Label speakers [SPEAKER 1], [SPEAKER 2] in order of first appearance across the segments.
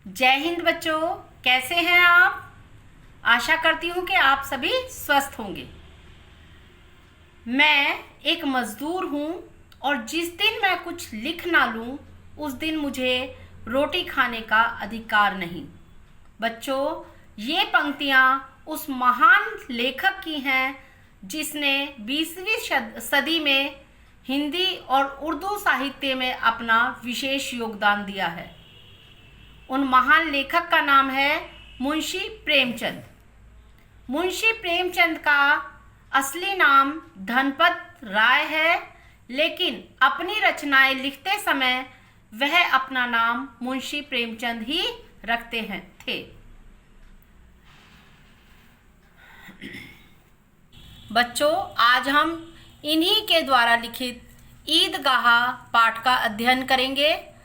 [SPEAKER 1] जय हिंद बच्चों, कैसे हैं आप। आशा करती हूँ कि आप सभी स्वस्थ होंगे। मैं एक मजदूर हूँ और जिस दिन मैं कुछ लिख ना लूँ उस दिन मुझे रोटी खाने का अधिकार नहीं। बच्चों, ये पंक्तियाँ उस महान लेखक की हैं जिसने 20वीं सदी में हिंदी और उर्दू साहित्य में अपना विशेष योगदान दिया है। उन महान लेखक का नाम है मुंशी प्रेमचंद। मुंशी प्रेमचंद का असली नाम धनपत राय है, लेकिन अपनी रचनाएं लिखते समय वह अपना नाम मुंशी प्रेमचंद ही रखते थे। बच्चों, आज हम इन्हीं के द्वारा लिखित ईदगाह पाठ का अध्ययन करेंगे।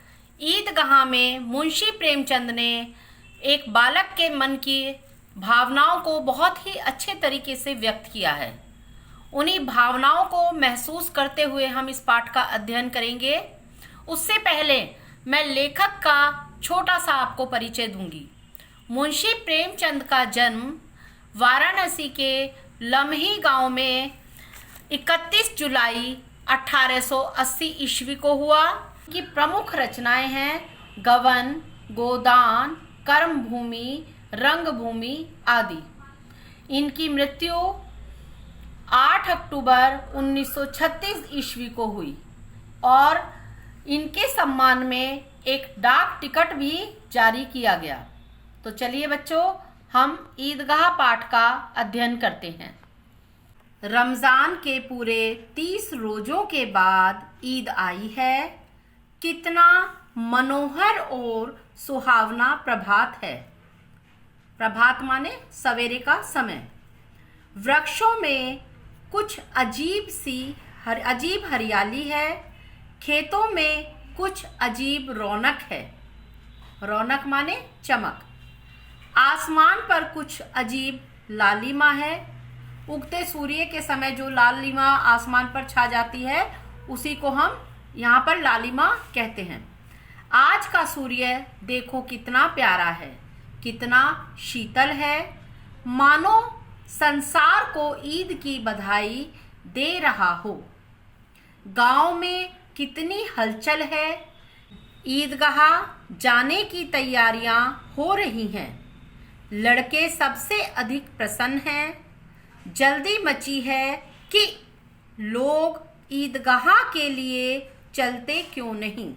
[SPEAKER 1] ईदगाह में मुंशी प्रेमचंद ने एक बालक के मन की भावनाओं को बहुत ही अच्छे तरीके से व्यक्त किया है। उन्हीं भावनाओं को महसूस करते हुए हम इस पाठ का अध्ययन करेंगे। उससे पहले मैं लेखक का छोटा सा आपको परिचय दूंगी। मुंशी प्रेमचंद का जन्म वाराणसी के लम्ही गांव में 31 जुलाई 1880 ईस्वी को हुआ। की प्रमुख रचनाएं हैं गवन, गोदान, कर्मभूमि, रंगभूमि आदि। इनकी मृत्यु 8 अक्टूबर 1936 ईस्वी को हुई और इनके सम्मान में एक डाक टिकट भी जारी किया गया। तो चलिए बच्चों, हम ईदगाह पाठ का अध्ययन करते हैं। रमज़ान के पूरे 30 रोज़ों के बाद ईद आई है। कितना मनोहर और सुहावना प्रभात है। प्रभात माने सवेरे का समय। वृक्षों में कुछ अजीब हरियाली है। खेतों में कुछ अजीब रौनक है। रौनक माने चमक। आसमान पर कुछ अजीब लालिमा है। उगते सूर्य के समय जो लालिमा आसमान पर छा जाती है उसी को हम यहाँ पर लालिमा कहते हैं। आज का सूर्य देखो कितना प्यारा है, कितना शीतल है, मानो संसार को ईद की बधाई दे रहा हो। गांव में कितनी हलचल है। ईदगाह जाने की तैयारियां हो रही हैं। लड़के सबसे अधिक प्रसन्न हैं। जल्दी मची है कि लोग ईदगाह के लिए चलते क्यों नहीं।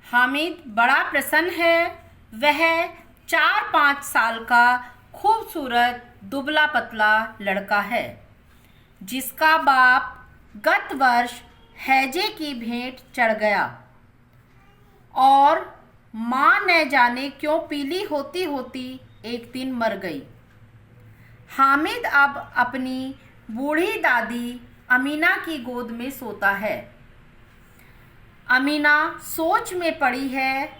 [SPEAKER 1] हामिद बड़ा प्रसन्न है। वह 4-5 साल का खूबसूरत दुबला पतला लड़का है जिसका बाप गत वर्ष हैजे की भेंट चढ़ गया और माँ न जाने क्यों पीली होती होती एक दिन मर गई। हामिद अब अपनी बूढ़ी दादी अमीना की गोद में सोता है। अमीना सोच में पड़ी है।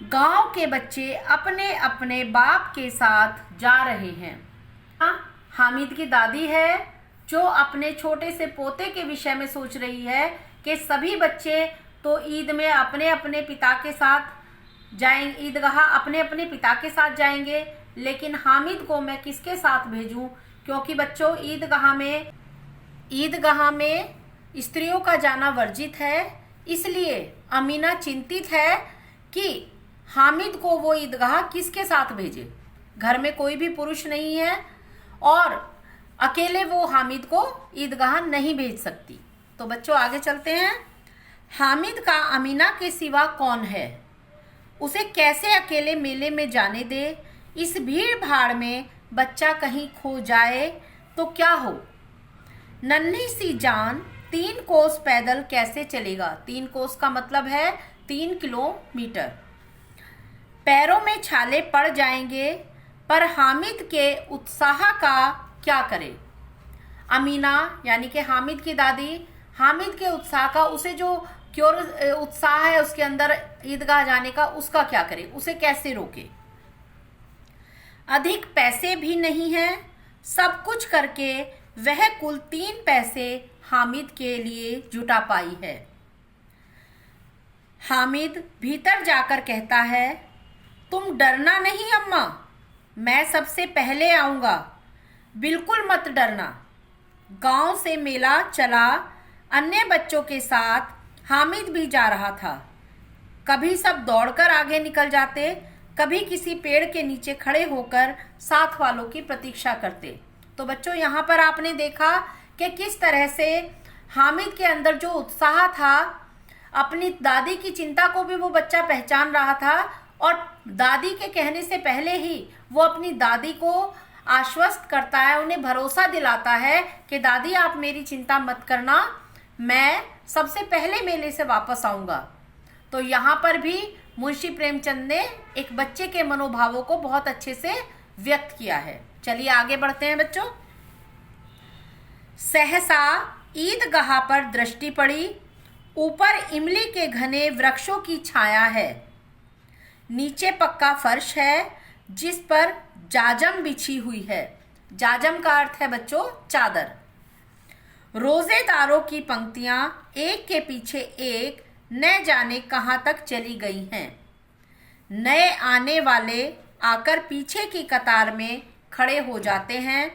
[SPEAKER 1] गांव के बच्चे अपने अपने बाप के साथ जा रहे हैं। हामिद की दादी है जो अपने छोटे से पोते के विषय में सोच रही है कि सभी बच्चे तो ईद में अपने अपने पिता के साथ जाएंगे, ईदगाह अपने अपने पिता के साथ जाएंगे, लेकिन हामिद को मैं किसके साथ भेजूं, क्योंकि बच्चों ईदगाह में स्त्रियों का जाना वर्जित है। इसलिए अमीना चिंतित है कि हामिद को वो ईदगाह किसके साथ भेजे। घर में कोई भी पुरुष नहीं है और अकेले वो हामिद को ईदगाह नहीं भेज सकती। तो बच्चों आगे चलते हैं। हामिद का अमीना के सिवा कौन है। उसे कैसे अकेले मेले में जाने दे। इस भीड़ भाड़ में बच्चा कहीं खो जाए तो क्या हो। नन्ही सी जान 3 कोस पैदल कैसे चलेगा। 3 कोस का मतलब है 3 किलोमीटर। पैरों में छाले पड़ जाएंगे, पर हामिद के उत्साह का क्या करे। अमीना यानी कि हामिद की दादी हामिद के उत्साह का, उसे जो उत्साह है उसके अंदर ईदगाह जाने का, उसका क्या करे, उसे कैसे रोके। अधिक पैसे भी नहीं हैं। सब कुछ करके वह कुल 3 पैसे हामिद के लिए जुटा पाई है। हामिद भीतर जाकर कहता है, तुम डरना नहीं अम्मा, मैं सबसे पहले आऊँगा, बिल्कुल मत डरना। गांव से मेला चला अन्य बच्चों के साथ हामिद भी जा रहा था। कभी सब दौड़कर आगे निकल जाते, कभी किसी पेड़ के नीचे खड़े होकर साथ वालों की प्रतीक्षा करते। तो बच्चों, यहाँ पर आपने देखा कि किस तरह से हामिद के अंदर जो उत्साह था, अपनी दादी की चिंता को भी वो बच्चा पहचान रहा था और दादी के कहने से पहले ही वो अपनी दादी को आश्वस्त करता है, उन्हें भरोसा दिलाता है कि दादी आप मेरी चिंता मत करना, मैं सबसे पहले मेले से वापस आऊँगा। तो यहाँ पर भी मुंशी प्रेमचंद ने एक बच्चे के मनोभावों को बहुत अच्छे से व्यक्त किया है। चलिए आगे बढ़ते हैं बच्चों। सहसा ईदगाह पर दृष्टि पड़ी, ऊपर इमली के घने वृक्षों की छाया है, नीचे पक्का फर्श है जिस पर जाजम बिछी हुई है। जाजम का अर्थ है बच्चों चादर। रोजेदारों की पंक्तियां एक के पीछे एक न जाने कहाँ तक चली गई हैं। नए आने वाले आकर पीछे की कतार में खड़े हो जाते हैं।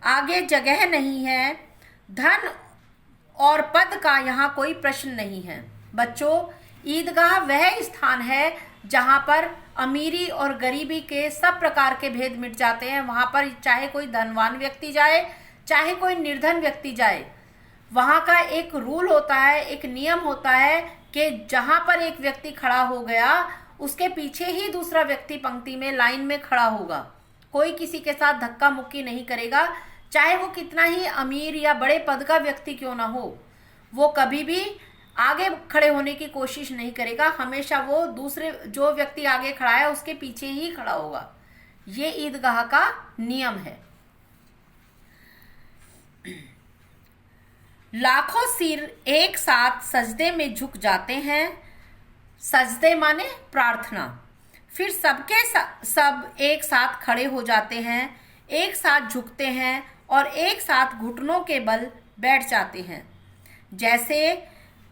[SPEAKER 1] आगे जगह नहीं है, धन और पद का यहाँ कोई प्रश्न नहीं है। बच्चों, ईदगाह वह स्थान है जहाँ पर अमीरी और गरीबी के सब प्रकार के भेद मिट जाते हैं। वहाँ पर चाहे कोई धनवान व्यक्ति जाए, चाहे कोई निर्धन व्यक्ति जाए, वहाँ का एक रूल होता है, एक नियम होता है कि जहाँ पर एक व्यक्ति खड़ा हो गया उसके पीछे ही दूसरा व्यक्ति पंक्ति में लाइन में खड़ा होगा। कोई किसी के साथ धक्का मुक्की नहीं करेगा, चाहे वो कितना ही अमीर या बड़े पद का व्यक्ति क्यों ना हो, वो कभी भी आगे खड़े होने की कोशिश नहीं करेगा। हमेशा वो दूसरे जो व्यक्ति आगे खड़ा है उसके पीछे ही खड़ा होगा। ये ईदगाह का नियम है। लाखों सिर एक साथ सजदे में झुक जाते हैं। सजदे माने प्रार्थना। फिर सब एक साथ खड़े हो जाते हैं, एक साथ झुकते हैं और एक साथ घुटनों के बल बैठ जाते हैं। जैसे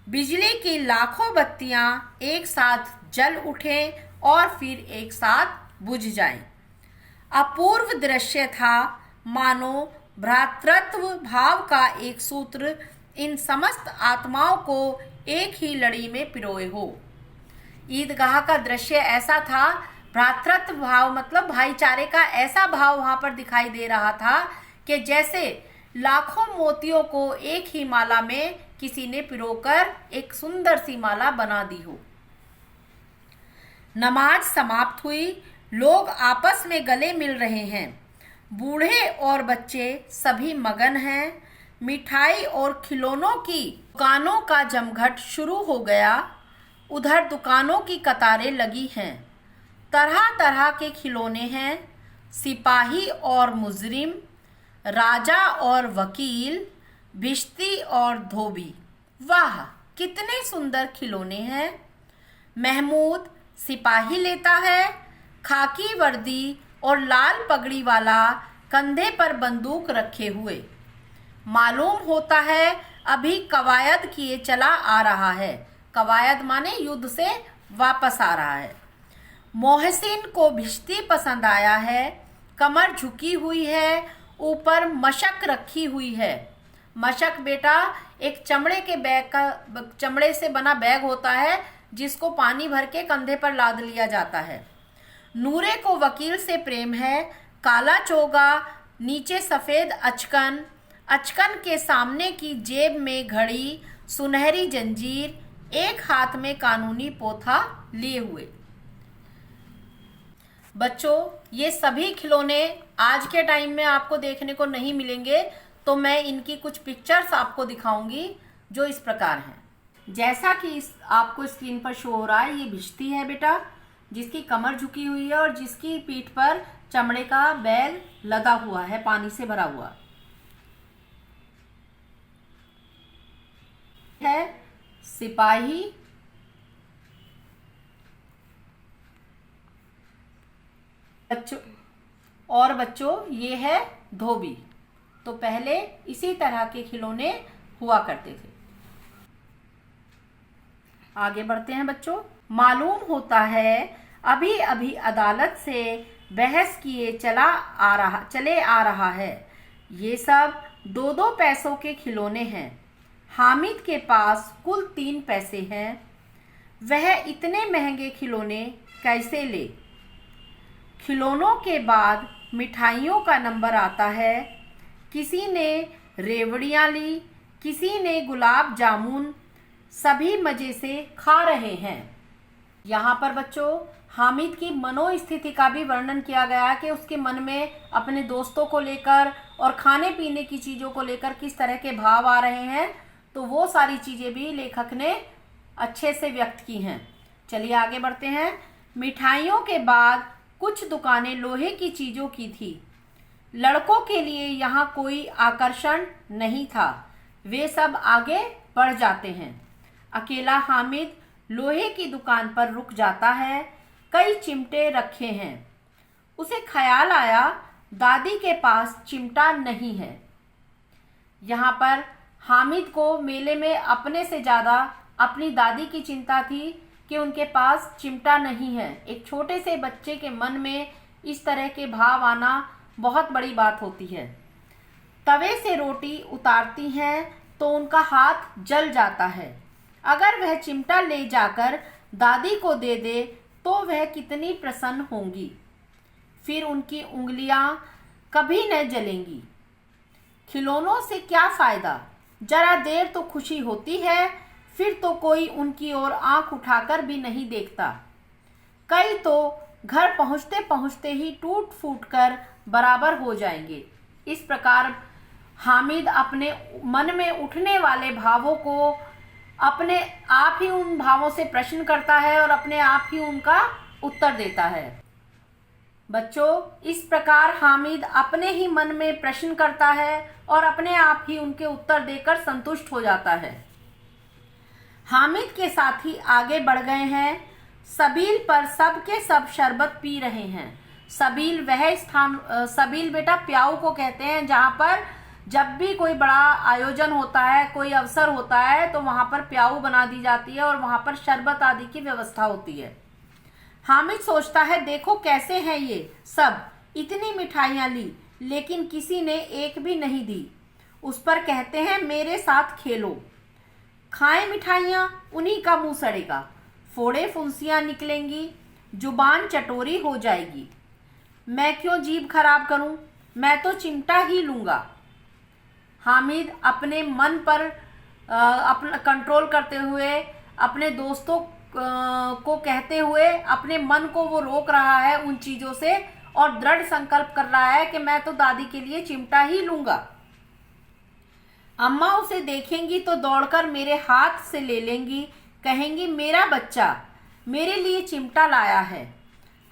[SPEAKER 1] बिजली की लाखों बत्तियां एक साथ जल उठें और फिर एक साथ बुझ जाएं। अपूर्व दृश्य था, मानो भ्रातृत्व भाव का एक सूत्र इन समस्त आत्माओं को एक ही लड़ी में पिरोए हो। ईदगाह का दृश्य ऐसा था, भ्रातृत्व भाव मतलब भाईचारे का ऐसा भाव वहां पर दिखाई दे रहा था कि जैसे लाखों मोतियों को एक ही माला में किसी ने पिरोकर एक सुंदर सी माला बना दी हो। नमाज समाप्त हुई, लोग आपस में गले मिल रहे हैं। बूढ़े और बच्चे सभी मगन हैं। मिठाई और खिलौनों की दुकानों का जमघट शुरू हो गया। उधर दुकानों की कतारें लगी हैं। तरह तरह के खिलौने हैं, सिपाही और मुजरिम, राजा और वकील, भिश्ती और धोबी। वाह, कितने सुंदर खिलौने हैं। महमूद सिपाही लेता है, खाकी वर्दी और लाल पगड़ी वाला, कंधे पर बंदूक रखे हुए। मालूम होता है अभी कवायद किए चला आ रहा है। कवायद माने युद्ध से वापस आ रहा है। मोहसिन को भिश्ती पसंद आया है। कमर झुकी हुई है, ऊपर मशक रखी हुई है। मशक बेटा एक चमड़े से बना बैग होता है जिसको पानी भर के कंधे पर लाद लिया जाता है। नूरे को वकील से प्रेम है। काला चोगा, नीचे सफेद अचकन, अचकन के सामने की जेब में घड़ी, सुनहरी जंजीर, एक हाथ में कानूनी पोथा लिए हुए। बच्चों, ये सभी खिलौने आज के टाइम में आपको देखने को नहीं मिलेंगे, तो मैं इनकी कुछ पिक्चर्स आपको दिखाऊंगी जो इस प्रकार हैं। जैसा कि आपको स्क्रीन पर शो हो रहा है, ये भिश्ती है बेटा, जिसकी कमर झुकी हुई है और जिसकी पीठ पर चमड़े का बैग लदा हुआ है, पानी से भरा हुआ है। सिपाही, बच्चों ये है धोबी। तो पहले इसी तरह के खिलौने हुआ करते थे। आगे बढ़ते हैं बच्चों। मालूम होता है अभी अभी अदालत से बहस किए चले आ रहा है। ये सब 2-2 पैसों के खिलौने हैं। हामिद के पास कुल 3 पैसे हैं। वह इतने महंगे खिलौने कैसे ले? खिलौनों के बाद मिठाइयों का नंबर आता है। किसी ने रेवड़ियाँ ली, किसी ने गुलाब जामुन। सभी मज़े से खा रहे हैं। यहाँ पर बच्चों हामिद की मनोस्थिति का भी वर्णन किया गया है कि उसके मन में अपने दोस्तों को लेकर और खाने पीने की चीज़ों को लेकर किस तरह के भाव आ रहे हैं। तो वो सारी चीज़ें भी लेखक ने अच्छे से व्यक्त की हैं। चलिए आगे बढ़ते हैं। मिठाइयों के बाद कुछ दुकानें लोहे की चीज़ों की थी। लड़कों के लिए यहाँ कोई आकर्षण नहीं था। वे सब आगे बढ़ जाते हैं। अकेला हामिद लोहे की दुकान पर रुक जाता है। कई चिमटे रखे हैं। उसे ख्याल आया दादी के पास चिमटा नहीं है। यहाँ पर हामिद को मेले में अपने से ज़्यादा अपनी दादी की चिंता थी कि उनके पास चिमटा नहीं है। एक छोटे से बच्चे के मन में इस तरह के भाव आना बहुत बड़ी बात होती है। तवे से रोटी उतारती हैं तो उनका हाथ जल जाता है। अगर वह चिमटा ले जाकर दादी को दे दे तो वह कितनी प्रसन्न होंगी। फिर उनकी उंगलियां कभी न जलेंगी। खिलौनों से क्या फ़ायदा? जरा देर तो खुशी होती है, फिर तो कोई उनकी ओर आंख उठाकर भी नहीं देखता। कई तो घर पहुंचते पहुंचते ही टूट फूट कर बराबर हो जाएंगे। इस प्रकार हामिद अपने मन में उठने वाले भावों को अपने आप ही उन भावों से प्रश्न करता है और अपने आप ही उनका उत्तर देता है। बच्चों, इस प्रकार हामिद अपने ही मन में प्रश्न करता है और अपने आप ही उनके उत्तर देकर संतुष्ट हो जाता है। हामिद के साथी आगे बढ़ गए हैं। सबील पर सब के सब शरबत पी रहे हैं। सबील वह स्थान, सबील बेटा प्याऊ को कहते हैं जहाँ पर जब भी कोई बड़ा आयोजन होता है, कोई अवसर होता है तो वहाँ पर प्याऊ बना दी जाती है और वहाँ पर शरबत आदि की व्यवस्था होती है। हामिद सोचता है देखो कैसे हैं ये सब, इतनी मिठाइयाँ ली लेकिन किसी ने एक भी नहीं दी। उस पर कहते हैं मेरे साथ खेलो। खाएं मिठाइयाँ, उन्हीं का मुंह सड़ेगा। फोड़े फुंसियाँ निकलेंगी, जुबान चटोरी हो जाएगी। मैं क्यों जीभ खराब करूं? मैं तो चिमटा ही लूँगा। हामिद अपने मन पर अपना कंट्रोल करते हुए अपने दोस्तों को कहते हुए अपने मन को वो रोक रहा है उन चीज़ों से और दृढ़ संकल्प कर रहा है कि मैं तो दादी के लिए चिमटा ही लूँगा। अम्मा उसे देखेंगी तो दौड़कर मेरे हाथ से ले लेंगी, कहेंगी मेरा बच्चा मेरे लिए चिमटा लाया है।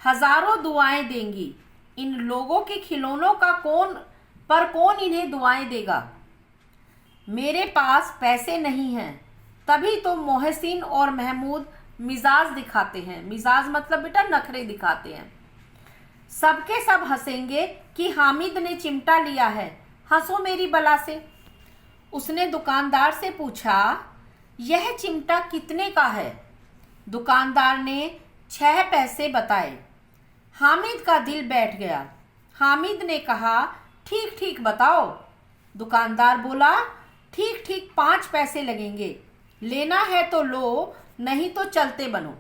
[SPEAKER 1] हजारों दुआएं देंगी। इन लोगों के खिलौनों का कौन इन्हें दुआएं देगा? मेरे पास पैसे नहीं हैं। तभी तो मोहसिन और महमूद मिजाज दिखाते हैं। मिजाज मतलब बेटा नखरे दिखाते हैं। सबके सब हंसेंगे कि हामिद ने चिमटा लिया है। हंसो मेरी बला से। उसने दुकानदार से पूछा यह चिमटा कितने का है? दुकानदार ने 6 पैसे बताए। हामिद का दिल बैठ गया। हामिद ने कहा ठीक ठीक बताओ। दुकानदार बोला ठीक ठीक 5 पैसे लगेंगे। लेना है तो लो, नहीं तो चलते बनो।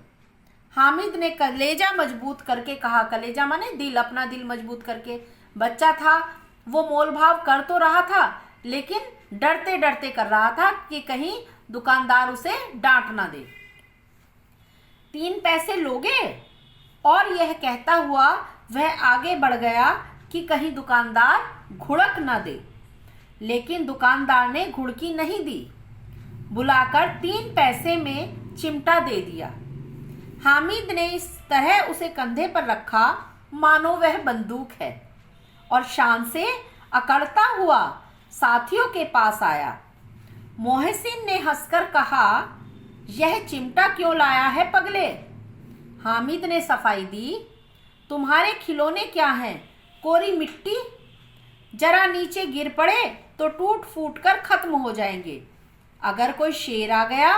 [SPEAKER 1] हामिद ने कलेजा मजबूत करके कहा, कलेजा माने दिल, अपना दिल मजबूत करके। बच्चा था, वो मोल भाव कर तो रहा था लेकिन डरते डरते कर रहा था कि कहीं दुकानदार उसे डांट ना दे। 3 पैसे लोगे? और यह कहता हुआ वह आगे बढ़ गया कि कहीं दुकानदार घुड़क ना दे। लेकिन दुकानदार ने घुड़की नहीं दी। बुलाकर 3 पैसे में चिमटा दे दिया। हामिद ने इस तरह उसे कंधे पर रखा मानो वह बंदूक है और शान से अकड़ता हुआ साथियों के पास आया। मोहसिन ने हंसकर कहा यह चिमटा क्यों लाया है पगले? हामिद ने सफाई दी, तुम्हारे खिलौने क्या हैं? कोरी मिट्टी, जरा नीचे गिर पड़े तो टूट फूट कर खत्म हो जाएंगे। अगर कोई शेर आ गया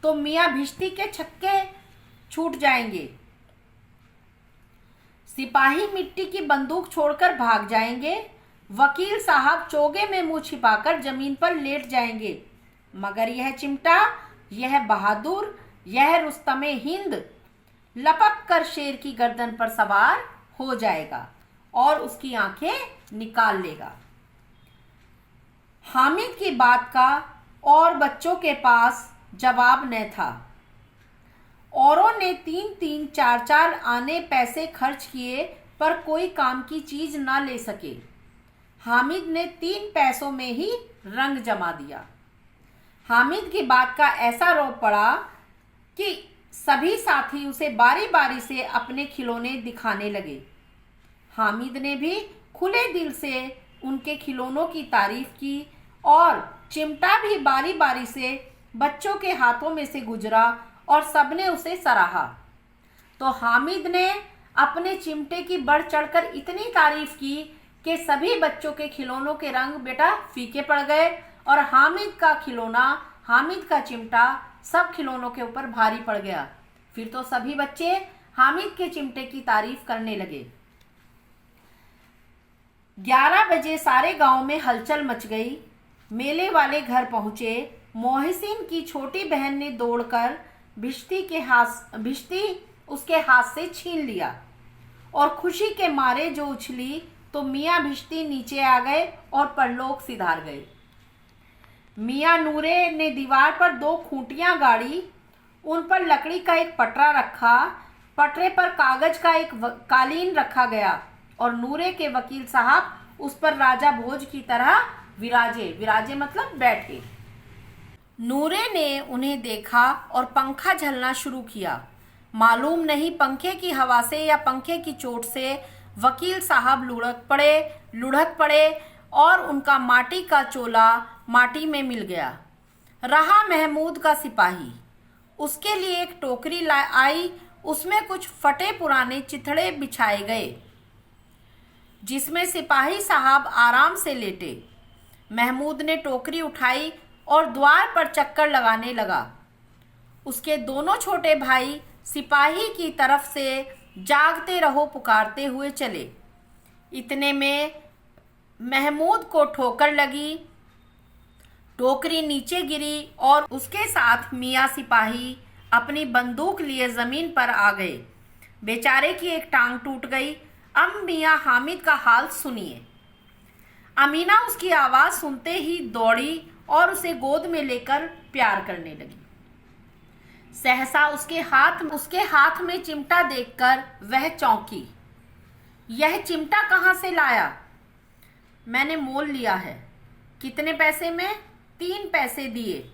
[SPEAKER 1] तो मियाँ भिश्ती के छक्के छूट जाएंगे। सिपाही मिट्टी की बंदूक छोड़कर भाग जाएंगे। वकील साहब चोगे में मुंह छिपाकर जमीन पर लेट जाएंगे। मगर यह चिमटा, यह बहादुर, यह रुस्तमे हिंद लपक कर शेर की गर्दन पर सवार हो जाएगा और उसकी आंखें निकाल लेगा। हामिद की बात का और बच्चों के पास जवाब न था। औरों ने 3-3, 4-4 आने पैसे खर्च किए पर कोई काम की चीज ना ले सके। हामिद ने 3 पैसों में ही रंग जमा दिया। हामिद की बात का ऐसा रौब पड़ा कि सभी साथी उसे बारी बारी से अपने खिलौने दिखाने लगे। हामिद ने भी खुले दिल से उनके खिलौनों की तारीफ की और चिमटा भी बारी बारी से बच्चों के हाथों में से गुजरा और सबने उसे सराहा। तो हामिद ने अपने चिमटे की बढ़ चढ़कर इतनी तारीफ की कि सभी बच्चों के खिलौनों के रंग बेटा फीके पड़ गए और हामिद का खिलौना, हामिद का चिमटा सब खिलौनों के ऊपर भारी पड़ गया। फिर तो सभी बच्चे हामिद के चिमटे की तारीफ करने लगे। 11 बजे सारे गांव में हलचल मच गई। मेले वाले घर पहुंचे। मोहसिन की छोटी बहन ने दौड़कर भिश्ती उसके हाथ से छीन लिया और खुशी के मारे जो उछली तो मियाँ भिश्ती नीचे आ गए और परलोक सिधार गए। मियाँ नूरे ने दीवार पर 2 खूंटियां गाड़ी, उन पर लकड़ी का एक पटरा रखा। पटरे पर कागज का एक कालीन रखा गया और नूरे के वकील साहब उस पर राजा भोज की तरह विराजे मतलब बैठे। नूरे ने उन्हें देखा और पंखा झलना शुरू किया। मालूम नहीं पंखे की हवा से या पंखे की चोट से वकील साहब लुढ़क पड़े और उनका माटी का चोला माटी में मिल गया। रहा महमूद का सिपाही, उसके लिए एक टोकरी आई, उसमें कुछ फटे पुराने चिथड़े बिछाए गए जिसमें सिपाही साहब आराम से लेटे। महमूद ने टोकरी उठाई और द्वार पर चक्कर लगाने लगा। उसके दोनों छोटे भाई सिपाही की तरफ से जागते रहो पुकारते हुए चले। इतने में महमूद को ठोकर लगी, टोकरी नीचे गिरी और उसके साथ मियाँ सिपाही अपनी बंदूक लिए जमीन पर आ गए। बेचारे की एक टांग टूट गई। अब मियाँ हामिद का हाल सुनिए। अमीना उसकी आवाज़ सुनते ही दौड़ी और उसे गोद में लेकर प्यार करने लगी। सहसा उसके हाथ में चिमटा देखकर वह चौंकी। यह चिमटा कहाँ से लाया? मैंने मोल लिया है। कितने पैसे में? 3 पैसे दिए।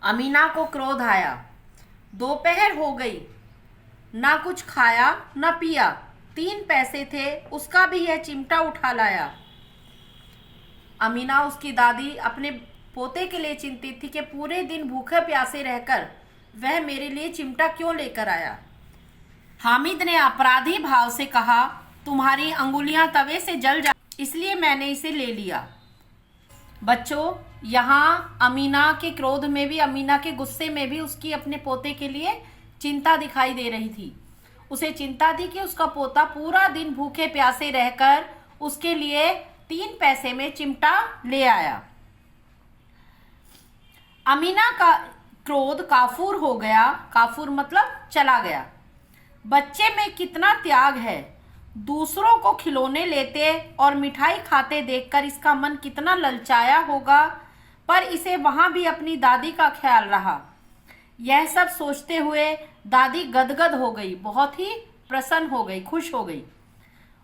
[SPEAKER 1] अमीना को क्रोध आया। दोपहर हो गई, ना कुछ खाया ना पिया। 3 पैसे थे, उसका भी यह चिमटा उठा लाया। अमीना उसकी दादी अपने पोते के लिए चिंतित थी कि पूरे दिन भूखे प्यासे रहकर वह मेरे लिए चिमटा क्यों लेकर आया। हामिद ने अपराधी भाव से कहा, तुम्हारी अंगुलियां तवे से जल जा, इसलिए मैंने इसे ले लिया। बच्चों, यहाँ अमीना के क्रोध में भी, अमीना के गुस्से में भी उसकी अपने पोते के लिए चिंता दिखाई दे रही थी। उसे चिंता थी कि उसका पोता पूरा दिन भूखे प्यासे रहकर उसके लिए 3 पैसे में चिमटा ले आया। अमीना का क्रोध काफूर हो गया। काफूर मतलब चला गया। बच्चे में कितना त्याग है। दूसरों को खिलौने लेते और मिठाई खाते देखकर इसका मन कितना ललचाया होगा, पर इसे वहां भी अपनी दादी का ख्याल रहा। यह सब सोचते हुए दादी गदगद हो गई, बहुत ही प्रसन्न हो गई, खुश हो गई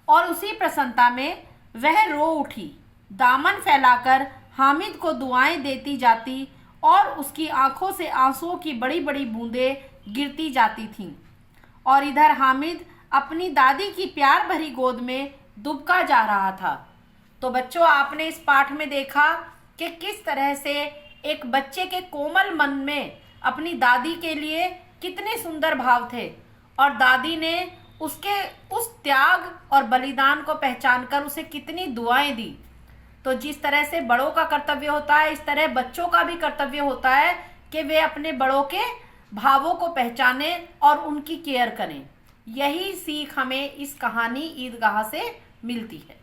[SPEAKER 1] और उसी प्रसन्नता में वह रो उठी। दामन फैलाकर हामिद को दुआएं देती जाती और उसकी आंखों से आंसुओं की बड़ी बड़ी बूंदें गिरती जाती थीं और इधर हामिद अपनी दादी की प्यार भरी गोद में दुबका जा रहा था। तो बच्चों, आपने इस पाठ में देखा कि किस तरह से एक बच्चे के कोमल मन में अपनी दादी के लिए कितने सुंदर भाव थे और दादी ने उसके उस त्याग और बलिदान को पहचान कर उसे कितनी दुआएं दी। तो जिस तरह से बड़ों का कर्तव्य होता है, इस तरह बच्चों का भी कर्तव्य होता है कि वे अपने बड़ों के भावों को पहचाने और उनकी केयर करें। यही सीख हमें इस कहानी ईदगाह से मिलती है।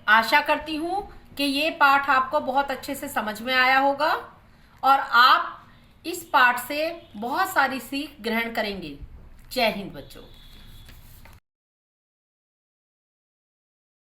[SPEAKER 1] आशा करती हूँ कि ये पाठ आपको बहुत अच्छे से समझ में आया होगा और आप इस पाठ से बहुत सारी सीख ग्रहण करेंगे। जय हिंद बच्चों।